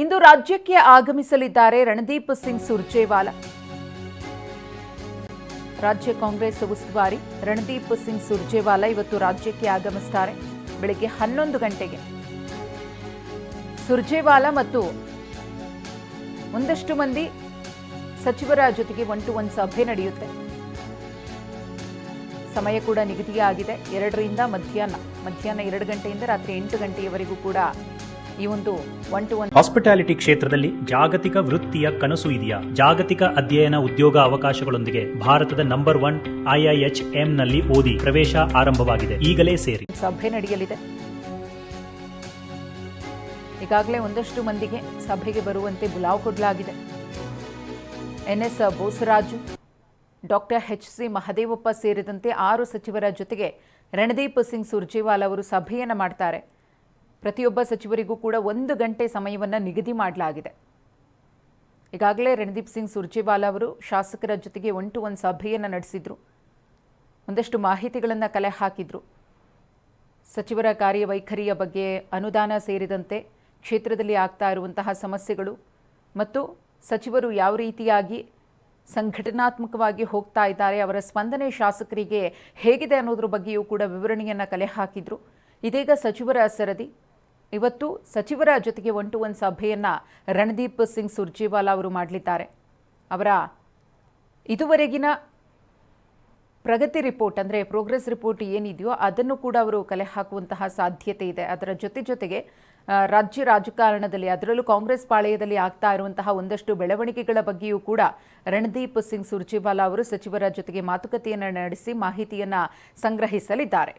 ಇಂದು ರಾಜ್ಯಕ್ಕೆ ಆಗಮಿಸಲಿದ್ದಾರೆ ರಣದೀಪ್ ಸಿಂಗ್ ಸುರ್ಜೇವಾಲಾ. ರಾಜ್ಯ ಕಾಂಗ್ರೆಸ್ ಉಸ್ತುವಾರಿ ರಣದೀಪ್ ಸಿಂಗ್ ಸುರ್ಜೇವಾಲಾ ಇವತ್ತು ರಾಜ್ಯಕ್ಕೆ ಆಗಮಿಸುತ್ತಾರೆ. ಬೆಳಗ್ಗೆ 11 ಗಂಟೆಗೆ ಸುರ್ಜೇವಾಲಾ ಮತ್ತು ಒಂದಷ್ಟು ಮಂದಿ ಸಚಿವರ ಜೊತೆಗೆ 1-to-1 ಸಭೆ ನಡೆಯುತ್ತೆ. ಸಮಯ ಕೂಡ ನಿಗದಿಯಾಗಿದೆ. 2 ರಿಂದ ಮಧ್ಯಾಹ್ನ 2 ಗಂಟೆಯಿಂದ ರಾತ್ರಿ 8 ಗಂಟೆಯವರೆಗೂ ಕೂಡ ಈ ಒಂದು 1-to-1. ಹಾಸ್ಪಿಟಾಲಿಟಿ ಕ್ಷೇತ್ರದಲ್ಲಿ ಜಾಗತಿಕ ವೃತ್ತಿಯ ಕನಸು ಇದೆಯಾ? ಜಾಗತಿಕ ಅಧ್ಯಯನ ಉದ್ಯೋಗ ಅವಕಾಶಗಳೊಂದಿಗೆ ಭಾರತದ ನಂಬರ್ 1 IIHM ನಲ್ಲಿ ಓದಿ. ಪ್ರವೇಶ ಆರಂಭವಾಗಿದೆ. ಈಗಲೇ ಸೇರಿ. ಸಭೆ ನಡೆಯಲಿದೆ. ಈಗಾಗಲೇ ಒಂದಷ್ಟು ಮಂದಿಗೆ ಸಭೆಗೆ ಬರುವಂತೆ ಬುಲಾವ್ ಕೊಡಲಾಗಿದೆ. NS Bosaraju, doctor HC Mahadevappa ಸೇರಿದಂತೆ 6 ಸಚಿವರ ಜೊತೆಗೆ ರಣದೀಪ್ ಸಿಂಗ್ ಸುರ್ಜೇವಾಲಾ ಅವರು ಸಭೆಯನ್ನು ಮಾಡ್ತಾರೆ. ಪ್ರತಿಯೊಬ್ಬ ಸಚಿವರಿಗೂ ಕೂಡ 1 ಗಂಟೆ ಸಮಯವನ್ನು ನಿಗದಿ ಮಾಡಲಾಗಿದೆ. ಈಗಾಗಲೇ ರಣದೀಪ್ ಸಿಂಗ್ ಸುರ್ಜೇವಾಲಾ ಅವರು ಶಾಸಕರ ಜೊತೆಗೆ 1-to-1 ಸಭೆಯನ್ನು ನಡೆಸಿದ್ರು. ಒಂದಷ್ಟು ಮಾಹಿತಿಗಳನ್ನು ಕಲೆ ಹಾಕಿದ್ರು. ಸಚಿವರ ಕಾರ್ಯವೈಖರಿಯ ಬಗ್ಗೆ, ಅನುದಾನ ಸೇರಿದಂತೆ ಕ್ಷೇತ್ರದಲ್ಲಿ ಆಗ್ತಾ ಇರುವಂತಹ ಸಮಸ್ಯೆಗಳು ಮತ್ತು ಸಚಿವರು ಯಾವ ರೀತಿಯಾಗಿ ಸಂಘಟನಾತ್ಮಕವಾಗಿ ಹೋಗ್ತಾ ಇದ್ದಾರೆ, ಅವರ ಸ್ಪಂದನೆ ಶಾಸಕರಿಗೆ ಹೇಗಿದೆ ಅನ್ನೋದ್ರ ಬಗ್ಗೆಯೂ ಕೂಡ ವಿವರಣೆಯನ್ನು ಕಲೆ ಹಾಕಿದ್ರು. ಇದೀಗ ಸಚಿವರ ಸರದಿ. ಇವತ್ತು ಸಚಿವರ ಜೊತೆಗೆ 1-to-1 ಸಭೆಯನ್ನು ರಣದೀಪ್ ಸಿಂಗ್ ಸುರ್ಜೇವಾಲಾ ಅವರು ಮಾಡಲಿದ್ದಾರೆ. ಅವರ ಇದುವರೆಗಿನ ಪ್ರಗತಿ ರಿಪೋರ್ಟ್ ಅಂದರೆ ಪ್ರೋಗ್ರೆಸ್ ರಿಪೋರ್ಟ್ ಏನಿದೆಯೋ ಅದನ್ನು ಕೂಡ ಅವರು ಕಲೆ ಹಾಕುವಂತಹ ಸಾಧ್ಯತೆ ಇದೆ. ಅದರ ಜೊತೆಗೆ ರಾಜ್ಯ ರಾಜಕಾರಣದಲ್ಲಿ, ಅದರಲ್ಲೂ ಕಾಂಗ್ರೆಸ್ ಪಾಳೆಯದಲ್ಲಿ ಆಗ್ತಾ ಇರುವಂತಹ ಒಂದಷ್ಟು ಬೆಳವಣಿಗೆಗಳ ಬಗ್ಗೆಯೂ ಕೂಡ ರಣದೀಪ್ ಸಿಂಗ್ ಸುರ್ಜೇವಾಲಾ ಅವರು ಸಚಿವರ ಜೊತೆಗೆ ಮಾತುಕತೆಯನ್ನು ನಡೆಸಿ ಮಾಹಿತಿಯನ್ನು ಸಂಗ್ರಹಿಸಲಿದ್ದಾರೆ.